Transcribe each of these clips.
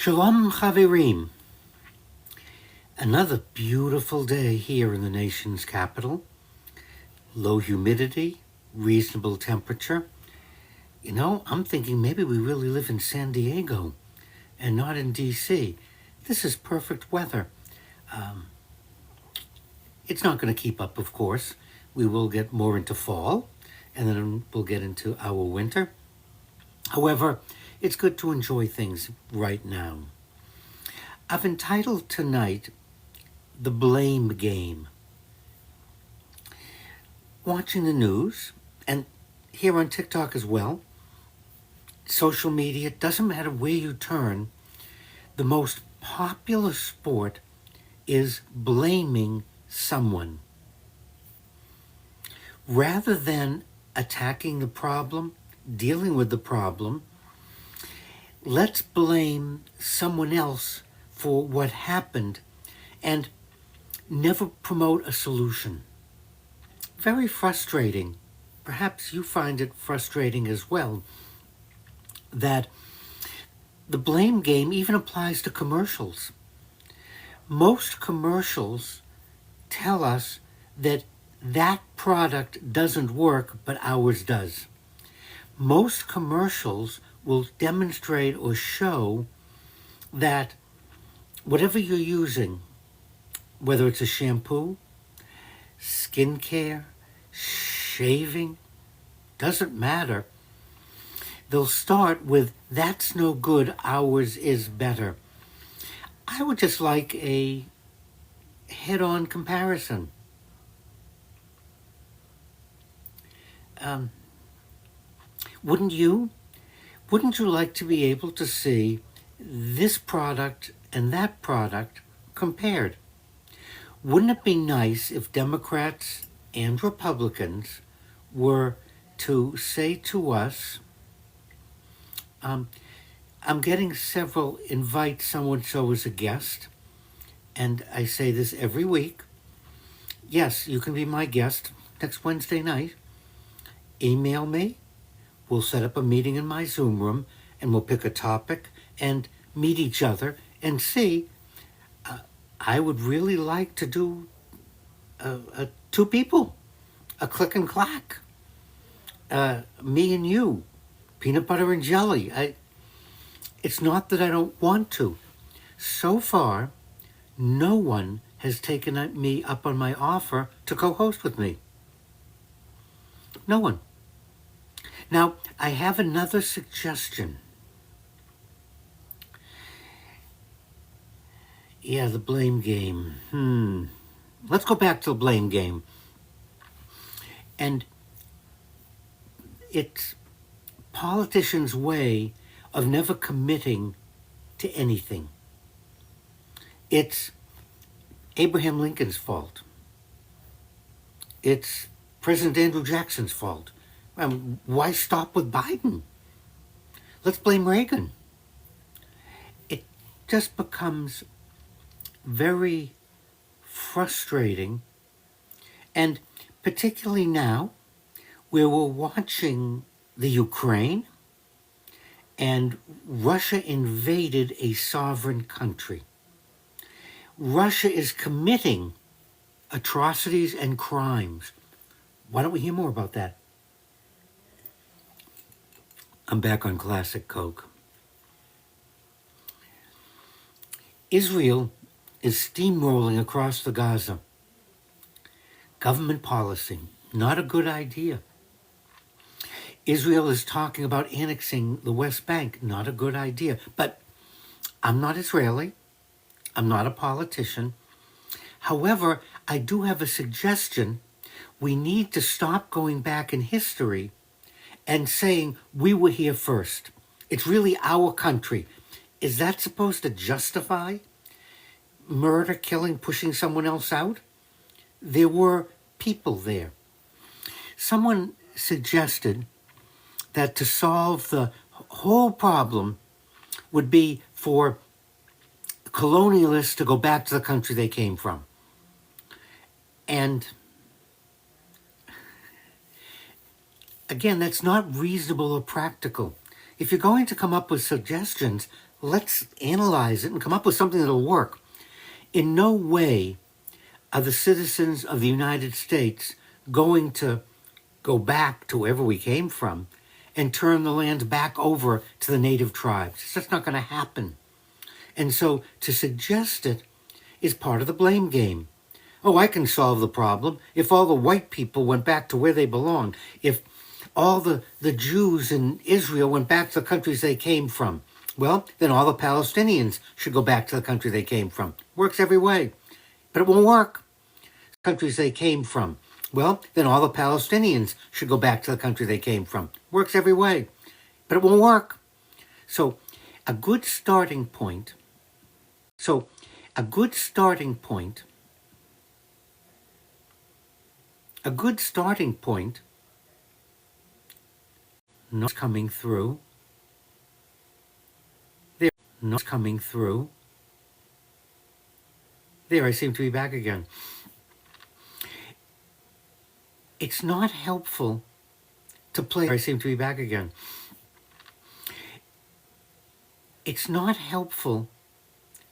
Shalom Chaverim. Another beautiful day here in the nation's capital. Low humidity, reasonable temperature. You know, I'm thinking maybe we really live in San Diego and not in D.C. This is perfect weather. It's not going to keep up, of course. We will get more into fall, and then we'll get into our winter. However, it's good to enjoy things right now. I've entitled tonight, The Blame Game. Watching the news, and here on TikTok as well, social media, it doesn't matter where you turn, the most popular sport is blaming someone. Rather than attacking the problem, dealing with the problem, let's blame someone else for what happened and never promote a solution. Very frustrating. Perhaps you find it frustrating as well that the blame game even applies to commercials. Most commercials tell us that product doesn't work, but ours does. Most commercials will demonstrate or show that whatever you're using, whether it's a shampoo, skincare, shaving, doesn't matter. They'll start with, that's no good, ours is better. I would just like a head-on comparison. Wouldn't you? Wouldn't you like to be able to see this product and that product compared? Wouldn't it be nice if Democrats and Republicans were to say to us, I'm getting several invite so-and-so as a guest, and I say this every week. Yes, you can be my guest next Wednesday night. Email me. We'll set up a meeting in my Zoom room, and we'll pick a topic and meet each other and see. I would really like to do two people, a click and clack. Me and you, peanut butter and jelly. It's not that I don't want to. So far, no one has taken me up on my offer to co-host with me. No one. Now, I have another suggestion. Yeah, the blame game. Let's go back to the blame game. And it's politicians' way of never committing to anything. It's Abraham Lincoln's fault. It's President Andrew Jackson's fault. Why stop with Biden? Let's blame Reagan. It just becomes very frustrating, and particularly now where we're watching the Ukraine and Russia invaded a sovereign country. Russia is committing atrocities and crimes. Why don't we hear more about that? I'm back on Classic Coke. Israel is steamrolling across the Gaza. Government policy, not a good idea. Israel is talking about annexing the West Bank, not a good idea. But I'm not Israeli. I'm not a politician. However, I do have a suggestion. We need to stop going back in history and saying we were here first. It's really our country. Is that supposed to justify murder, killing, pushing someone else out? There were people there. Someone suggested that to solve the whole problem would be for colonialists to go back to the country they came from. And again, that's not reasonable or practical. if you're going to come up with suggestions, let's analyze it and come up with something that'll work. In no way are the citizens of the United States going to go back to wherever we came from and turn the land back over to the native tribes. It's just not going to happen. And so to suggest it is part of the blame game. Oh, I can solve the problem if all the white people went back to where they belong, if all the Jews in Israel went back to the countries they came from. Well, then all the Palestinians should go back to the country they came from. Works every way. But it won't work. Countries they came from. Well, then all the Palestinians should go back to the country they came from. Works every way. But it won't work. So a good starting point. A good starting point not coming through. There, not coming through. There, I seem to be back again. It's not helpful to play. I seem to be back again. It's not helpful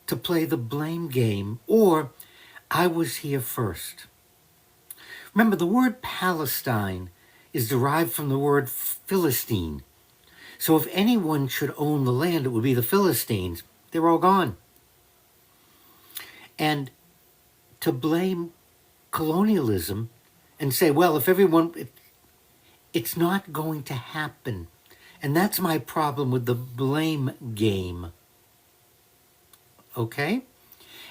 to play the blame game or I was here first. Remember, the word Palestine is derived from the word Philistine. So if anyone should own the land, it would be the Philistines. They're all gone. And to blame colonialism and say, well, if everyone, it's not going to happen. And that's my problem with the blame game. Okay?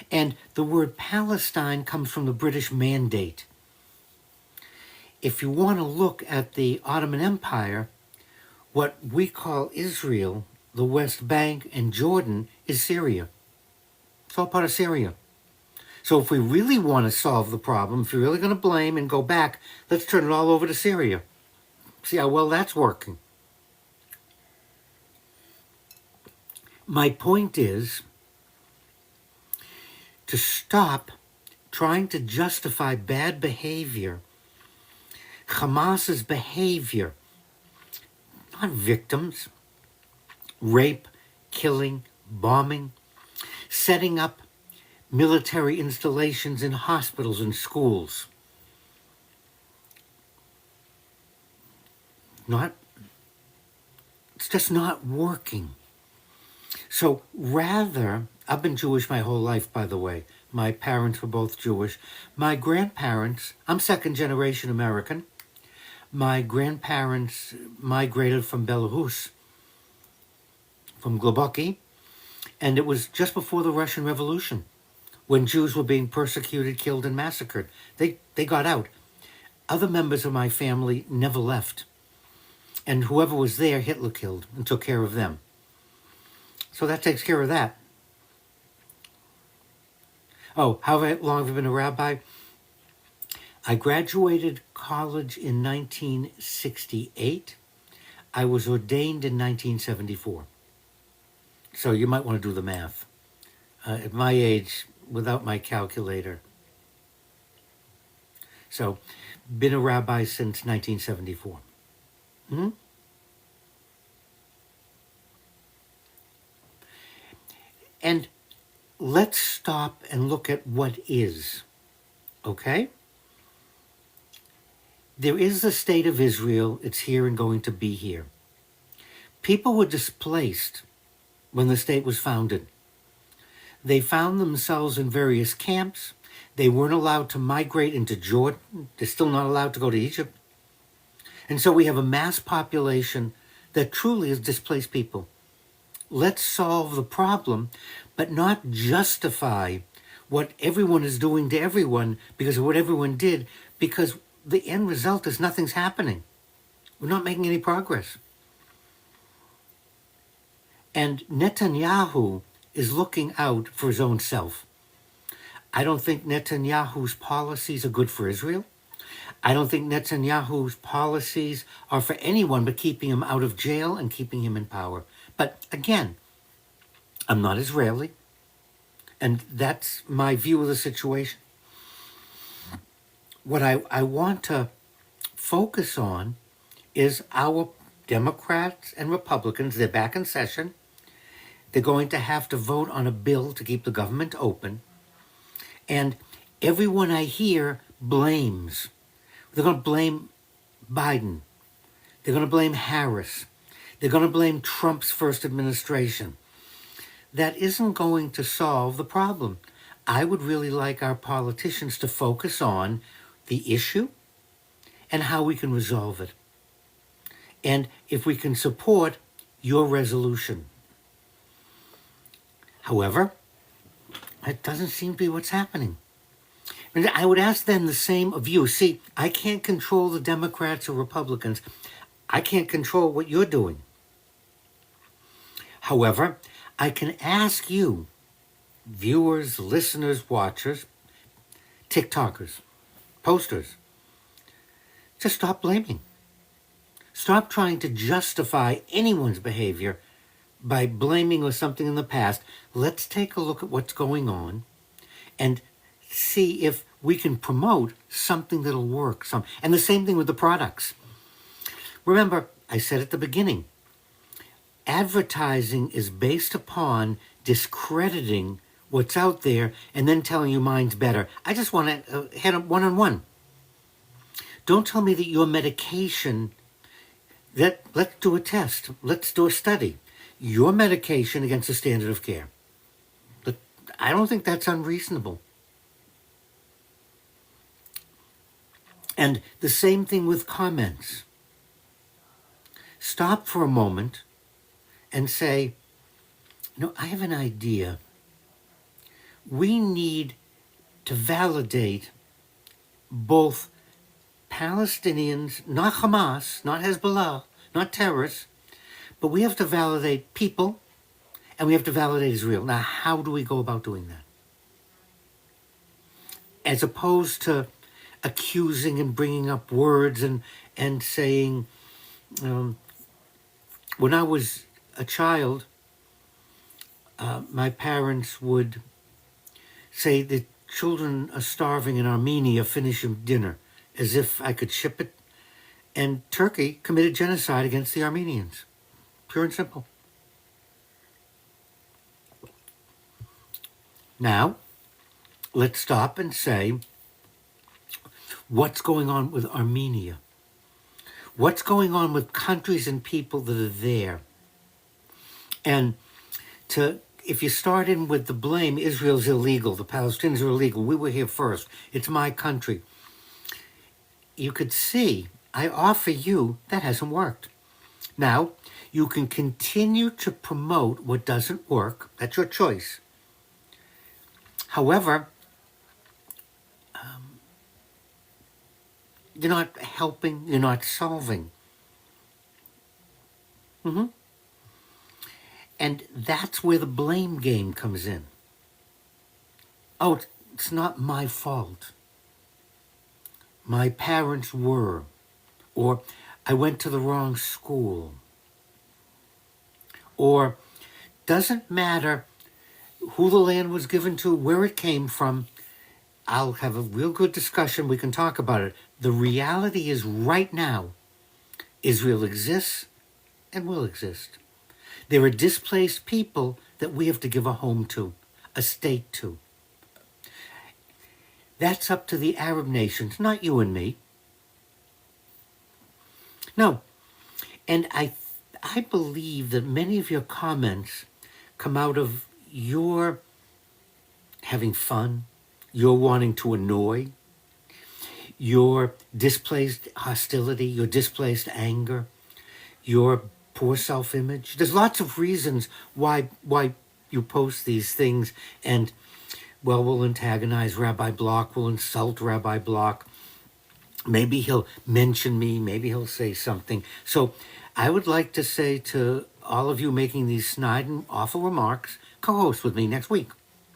And the word Palestine comes from the British Mandate. If you want to look at the Ottoman Empire, what we call Israel, the West Bank, and Jordan is Syria. It's all part of Syria. So if we really want to solve the problem, if you're really going to blame and go back, let's turn it all over to Syria. See how well that's working. My point is to stop trying to justify bad behavior, Hamas's behavior, not victims, rape, killing, bombing, setting up military installations in hospitals and schools. It's just not working. So rather, I've been Jewish my whole life, by the way. My parents were both Jewish. My grandparents, I'm second generation American. My grandparents migrated from Belarus, from Globoki, and it was just before the Russian Revolution, when Jews were being persecuted, killed, and massacred. They got out. Other members of my family never left. And whoever was there, Hitler killed and took care of them. So that takes care of that. Oh, how long have I been a rabbi? I graduated college in 1968. I was ordained in 1974. So you might want to do the math. At my age, without my calculator. So, been a rabbi since 1974. And let's stop and look at what is, okay? There is the state of Israel. It's here and going to be here. People were displaced when the state was founded. They found themselves in various camps. They weren't allowed to migrate into Jordan. They're still not allowed to go to Egypt. And so we have a mass population that truly is displaced people. Let's solve the problem, but not justify what everyone is doing to everyone because of what everyone did, because the end result is nothing's happening. We're not making any progress. And Netanyahu is looking out for his own self. I don't think Netanyahu's policies are good for Israel. I don't think Netanyahu's policies are for anyone but keeping him out of jail and keeping him in power. But again, I'm not Israeli, and that's my view of the situation. What I want to focus on is our Democrats and Republicans, they're back in session. They're going to have to vote on a bill to keep the government open. And everyone I hear blames. They're going to blame Biden. They're going to blame Harris. They're going to blame Trump's first administration. That isn't going to solve the problem. I would really like our politicians to focus on the issue and how we can resolve it. And if we can support your resolution. However, that doesn't seem to be what's happening. And I would ask then the same of you. See, I can't control the Democrats or Republicans. I can't control what you're doing. However, I can ask you, viewers, listeners, watchers, TikTokers, posters, to stop blaming. Stop trying to justify anyone's behavior by blaming or something in the past. Let's take a look at what's going on and see if we can promote something that'll work. And the same thing with the products. Remember, I said at the beginning, advertising is based upon discrediting what's out there and then telling you mine's better. I just want to head up one-on-one. Don't tell me that your medication, let's do a test. Let's do a study. Your medication against the standard of care. But I don't think that's unreasonable. And the same thing with comments. Stop for a moment and say, I have an idea. We need to validate both Palestinians, not Hamas, not Hezbollah, not terrorists, but we have to validate people and we have to validate Israel. Now, how do we go about doing that? As opposed to accusing and bringing up words and saying, when I was a child, my parents would say that children are starving in Armenia, finish dinner, as if I could ship it. And Turkey committed genocide against the Armenians. Pure and simple. Now, let's stop and say, what's going on with Armenia? What's going on with countries and people that are there? And if you start in with the blame, Israel's illegal, the Palestinians are illegal, we were here first, it's my country. You could see, I offer you, that hasn't worked. Now, you can continue to promote what doesn't work. That's your choice. However, you're not helping, you're not solving. And that's where the blame game comes in. Oh, it's not my fault. My parents were. Or I went to the wrong school. Or doesn't matter who the land was given to, where it came from. I'll have a real good discussion. We can talk about it. The reality is right now, Israel exists and will exist. There are displaced people that we have to give a home to, a state to. That's up to the Arab nations, not you and me. No. And I believe that many of your comments come out of your having fun, your wanting to annoy, your displaced hostility, your displaced anger, your poor self-image. There's lots of reasons why you post these things, and, well, we'll antagonize Rabbi Block, we'll insult Rabbi Block. Maybe he'll mention me, maybe he'll say something. So I would like to say to all of you making these snide and awful remarks, co-host with me next week.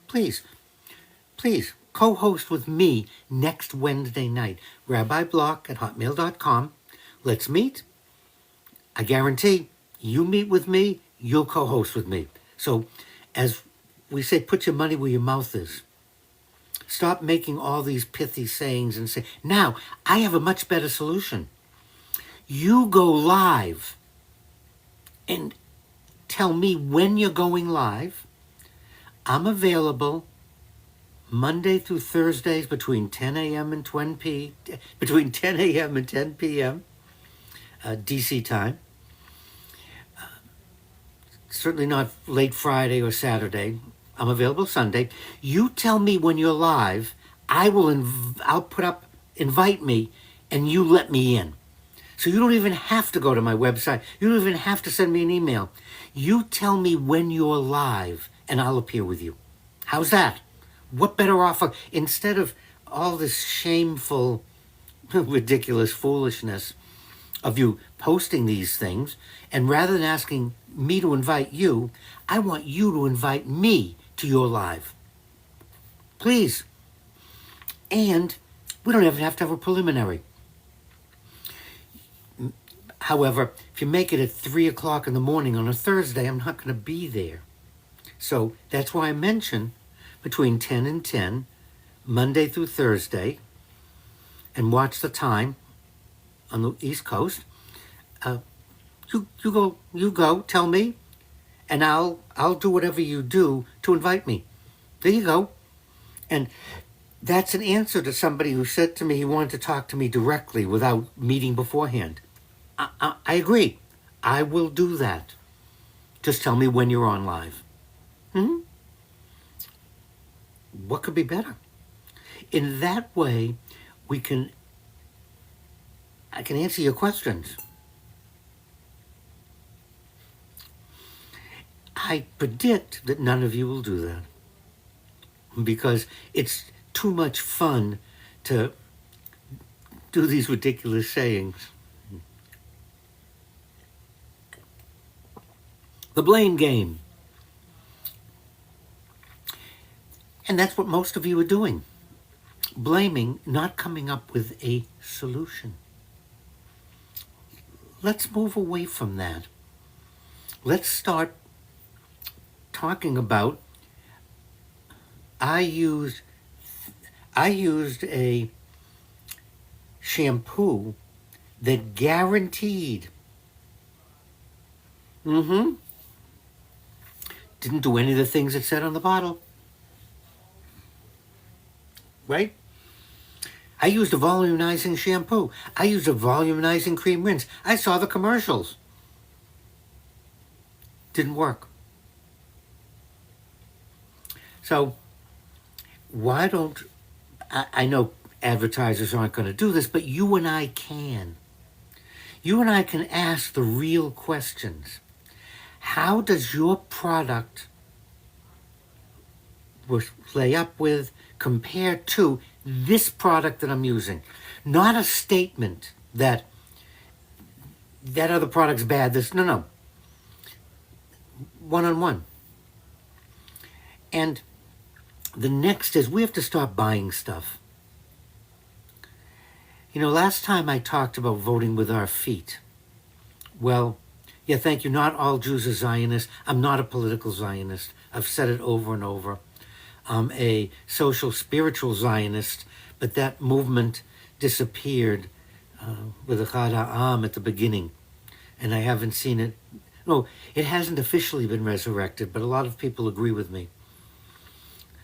Please, co-host with me next Wednesday night. RabbiBlock@hotmail.com. Let's meet. I guarantee you meet with me, you'll co-host with me. So as we say, put your money where your mouth is. Stop making all these pithy sayings and say, now, I have a much better solution. You go live and tell me when you're going live. I'm available Monday through Thursdays between 10 a.m. and 10 a.m. and 10 p.m. DC time. Certainly not late Friday or Saturday. I'm available Sunday. You tell me when you're live. I'll put up invite me, and you let me in. So you don't even have to go to my website. You don't even have to send me an email. You tell me when you're live, and I'll appear with you. How's that? What better offer? Instead of all this shameful, ridiculous foolishness of you posting these things, and rather than asking me to invite you, I want you to invite me to your live. Please. And we don't even have to have a preliminary. However, if you make it at 3 o'clock in the morning on a Thursday, I'm not going to be there. So that's why I mention between 10 and 10, Monday through Thursday, and watch the time on the East Coast. You go, tell me, and I'll do whatever you do to invite me. There you go. And that's an answer to somebody who said to me he wanted to talk to me directly without meeting beforehand. I agree. I will do that. Just tell me when you're on live. What could be better? In that way, I can answer your questions. I predict that none of you will do that because it's too much fun to do these ridiculous sayings. The blame game. And that's what most of you are doing. Blaming, not coming up with a solution. Let's move away from that. Let's start talking about, I used a shampoo that guaranteed didn't do any of the things it said on the bottle. Right? I used a volumizing shampoo. I used a volumizing cream rinse. I saw the commercials. Didn't work. So why don't, I know advertisers aren't going to do this, but you and I can. You and I can ask the real questions. How does your product lay up with, compare to this product that I'm using? Not a statement that other product's bad. No. One-on-one. And the next is we have to stop buying stuff. You know, last time I talked about voting with our feet. Well, yeah, thank you. Not all Jews are Zionists. I'm not a political Zionist. I've said it over and over. I'm a social, spiritual Zionist, but that movement disappeared with the Chad Ha'am at the beginning, and I haven't seen it. No, it hasn't officially been resurrected, but a lot of people agree with me.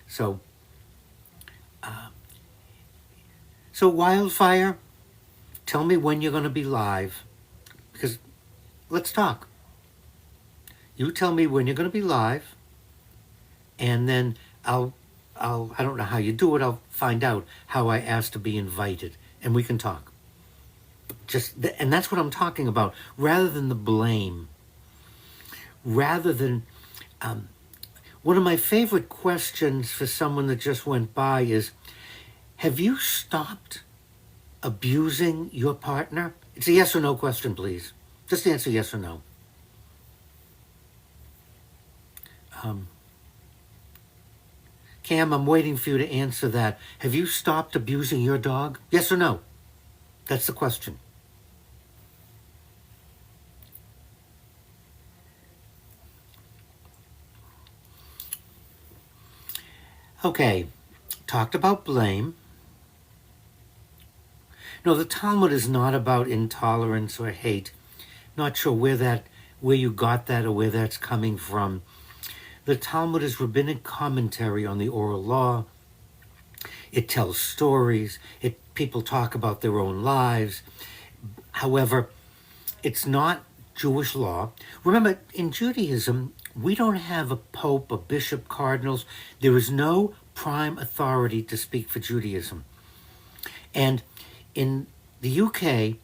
So Wildfire, tell me when you're going to be live, because let's talk. You tell me when you're going to be live, and then I don't know how you do it. I'll find out how I ask to be invited, and we can talk. And that's what I'm talking about. Rather than the blame, rather than one of my favorite questions for someone that just went by is, have you stopped abusing your partner? It's a yes or no question, please. Just answer yes or no. Cam, I'm waiting for you to answer that. Have you stopped abusing your dog? Yes or no? That's the question. Okay, talked about blame. No, the Talmud is not about intolerance or hate. Not sure where where you got that or where that's coming from. The Talmud is rabbinic commentary on the oral law. It tells stories. People talk about their own lives. However, it's not Jewish law. Remember, in Judaism, we don't have a pope, a bishop, cardinals. There is no prime authority to speak for Judaism. And in the UK,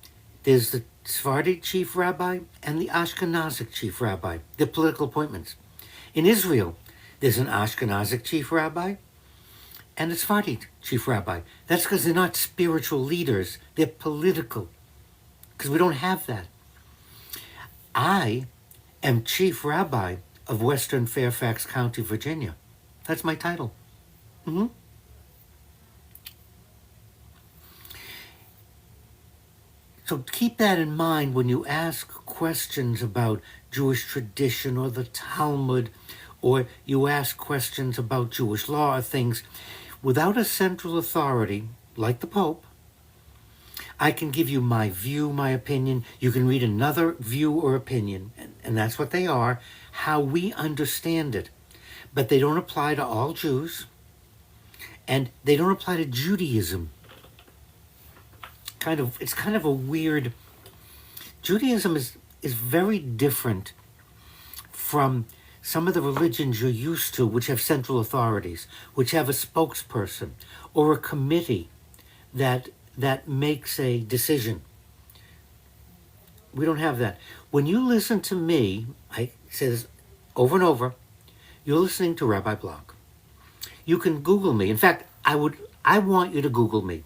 there's the Sephardic chief rabbi and the Ashkenazic chief rabbi. They're political appointments. In Israel, there's an Ashkenazic chief rabbi and a Sephardic chief rabbi. That's because they're not spiritual leaders. They're political, because we don't have that. I am chief rabbi of Western Fairfax County, Virginia. That's my title. Mm-hmm. So keep that in mind when you ask questions about Jewish tradition or the Talmud, or you ask questions about Jewish law or things. Without a central authority, like the Pope, I can give you my view, my opinion. You can read another view or opinion, and that's what they are, how we understand it. But they don't apply to all Jews, and they don't apply to Judaism. It's kind of a weird. Judaism is very different from some of the religions you're used to, which have central authorities, which have a spokesperson or a committee that makes a decision. We don't have that. When you listen to me, I say this over and over, you're listening to Rabbi Block. You can Google me. In fact, I want you to Google me.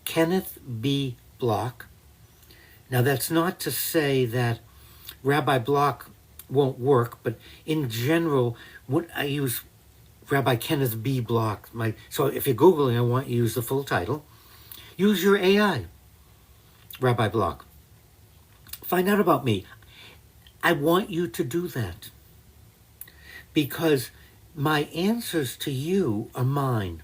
Kenneth B. Block. Now, that's not to say that Rabbi Block won't work, but in general, what I use Rabbi Kenneth B. Block. So if you're Googling, I want you to use the full title. Use your AI, Rabbi Block. Find out about me. I want you to do that, because my answers to you are mine.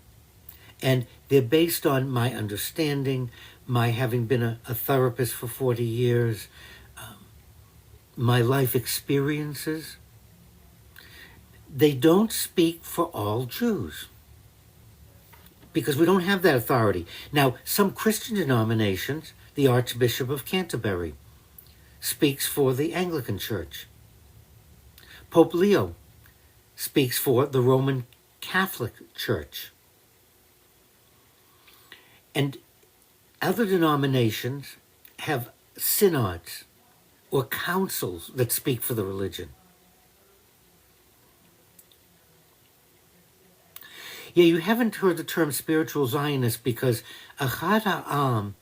And they're based on my understanding, my having been a therapist for 40 years, my life experiences. They don't speak for all Jews, because we don't have that authority. Now, some Christian denominations, the Archbishop of Canterbury speaks for the Anglican Church. Pope Leo speaks for the Roman Catholic Church. And other denominations have synods or councils that speak for the religion. Yeah, you haven't heard the term spiritual Zionist, because Achad Ha'am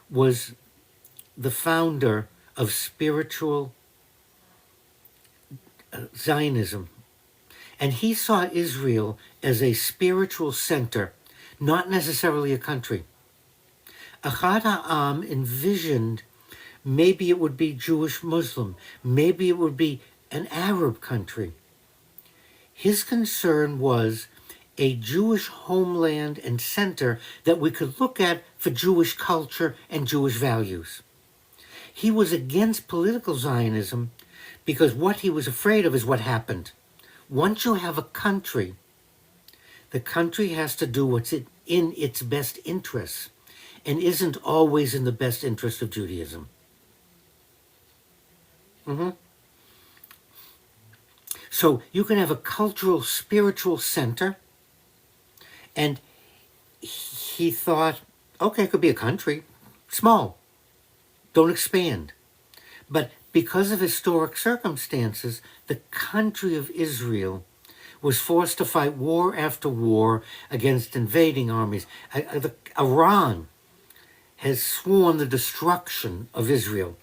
was the founder of spiritual Zionism. And he saw Israel as a spiritual center, not necessarily a country. Achad Ha'am envisioned maybe it would be Jewish Muslim, maybe it would be an Arab country. His concern was a Jewish homeland and center that we could look at for Jewish culture and Jewish values. He was against political Zionism because what he was afraid of is what happened. Once you have a country, the country has to do what's in its best interests, and isn't always in the best interest of Judaism. So you can have a cultural, spiritual center, and he thought, okay, it could be a country, small, don't expand. But because of historic circumstances, the country of Israel was forced to fight war after war against invading armies. Iran has sworn the destruction of Israel.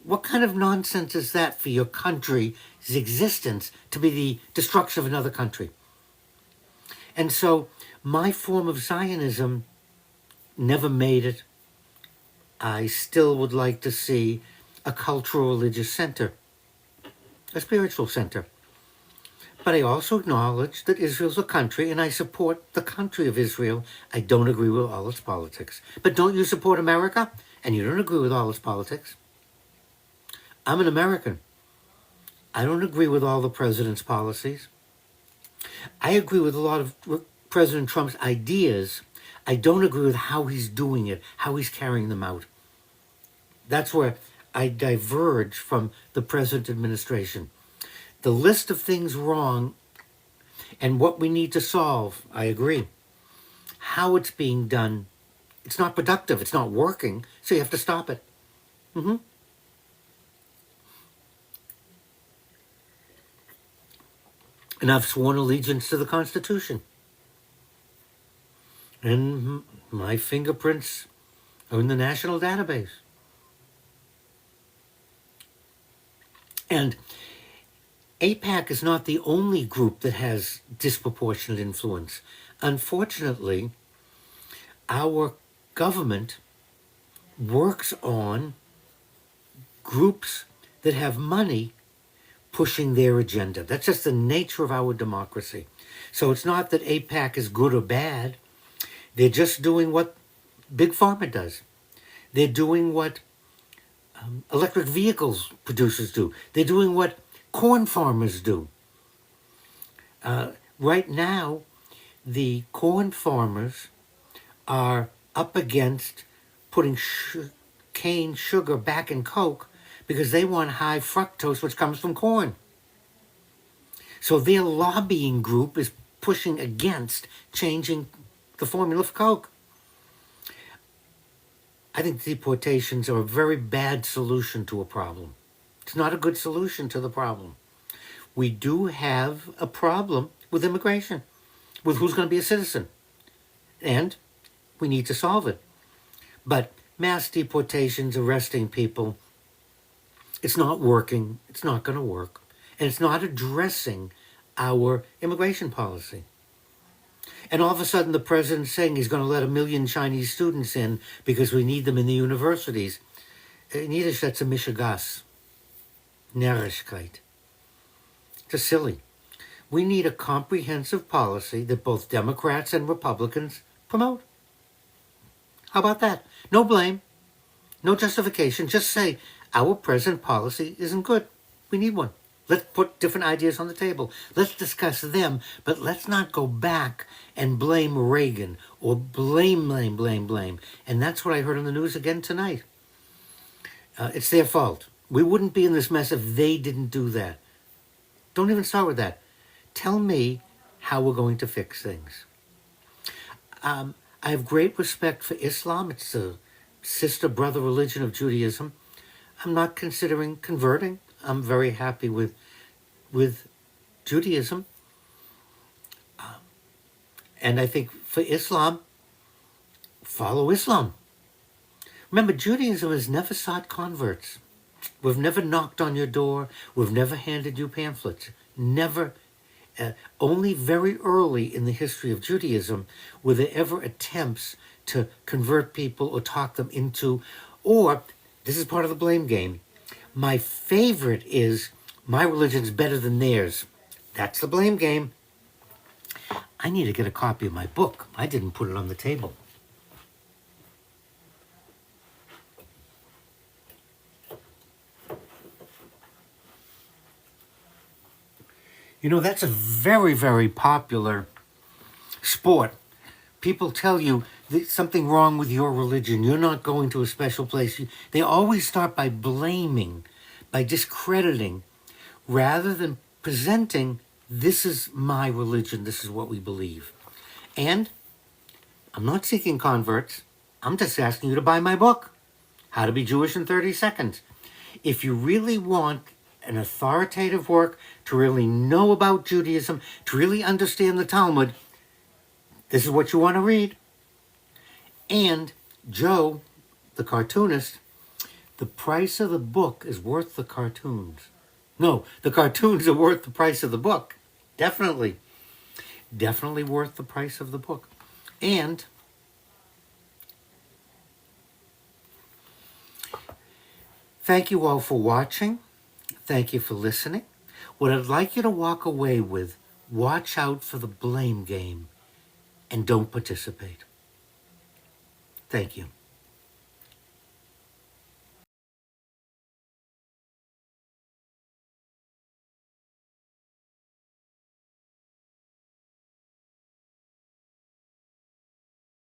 What kind of nonsense is that for your country's existence, to be the destruction of another country? And so my form of Zionism never made it. I still would like to see a cultural religious center, a spiritual center. But I also acknowledge that Israel's a country, and I support the country of Israel. I don't agree with all its politics. But don't you support America? And you don't agree with all its politics? I'm an American. I don't agree with all the president's policies. I agree with a lot of President Trump's ideas. I don't agree with how he's doing it, how he's carrying them out. That's where I diverge from the present administration. The list of things wrong and what we need to solve, I agree. How it's being done, it's not productive, it's not working, so you have to stop it. And I've sworn allegiance to the Constitution. And my fingerprints are in the national database. And AIPAC is not the only group that has disproportionate influence. Unfortunately, our government works on groups that have money pushing their agenda. That's just the nature of our democracy. So it's not that AIPAC is good or bad. They're just doing what Big Pharma does. They're doing what electric vehicles producers do. They're doing what corn farmers do. Right now, the corn farmers are up against putting cane sugar back in Coke because they want high fructose, which comes from corn. So their lobbying group is pushing against changing the formula for Coke. I think deportations are a very bad solution to a problem. It's not a good solution to the problem. We do have a problem with immigration, with who's going to be a citizen. And we need to solve it. But mass deportations, arresting people, it's not working. It's not going to work. And it's not addressing our immigration policy. And all of a sudden the president's saying he's going to let 1 million Chinese students in because we need them in the universities. In Yiddish, that's a mishigas. Narrigkeit. Just silly. We need a comprehensive policy that both Democrats and Republicans promote. How about that? No blame, no justification. Just say, our present policy isn't good. We need one. Let's put different ideas on the table. Let's discuss them, but let's not go back and blame Reagan or blame. And that's what I heard on the news again tonight. It's their fault. We wouldn't be in this mess if they didn't do that. Don't even start with that. Tell me how we're going to fix things. I have great respect for Islam. It's a sister, brother religion of Judaism. I'm not considering converting. I'm very happy with Judaism. And I think for Islam, follow Islam. Remember, Judaism has never sought converts. We've never knocked on your door. We've never handed you pamphlets. Never. Only very early in the history of Judaism were there ever attempts to convert people or talk them into, or, this is part of the blame game, my favorite is, my religion's better than theirs. That's the blame game. I need to get a copy of my book. I didn't put it on the table. You know, that's a very, very popular sport. People tell you there's something wrong with your religion. You're not going to a special place. They always start by blaming, by discrediting, rather than presenting, this is my religion, this is what we believe. And I'm not seeking converts. I'm just asking you to buy my book, How to Be Jewish in 30 Seconds. If you really want an authoritative work to really know about Judaism, to really understand the Talmud, this is what you want to read. And Joe, the cartoonist, the price of the book is worth the cartoons. No, the cartoons are worth the price of the book. Definitely. Definitely worth the price of the book. And thank you all for watching. Thank you for listening. What I'd like you to walk away with, watch out for the blame game and don't participate. Thank you.